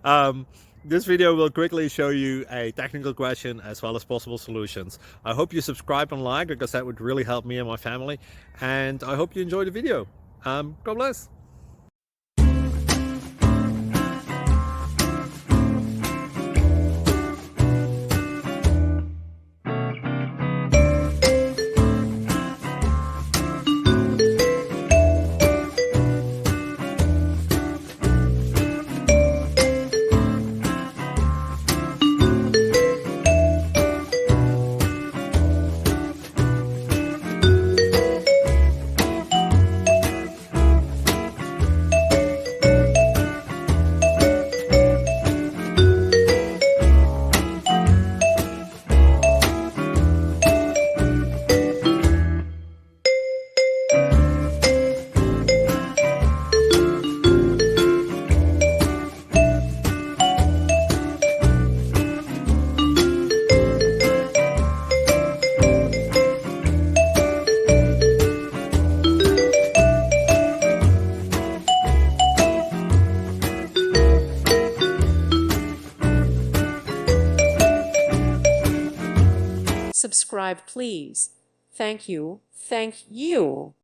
um, this video will quickly show you a technical question as well as possible solutions. I hope you subscribe and like because that would really help me and my family. And I hope you enjoy the video. God bless. Subscribe, please. Thank you. Thank you.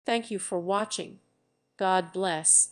Thank you for watching. God bless.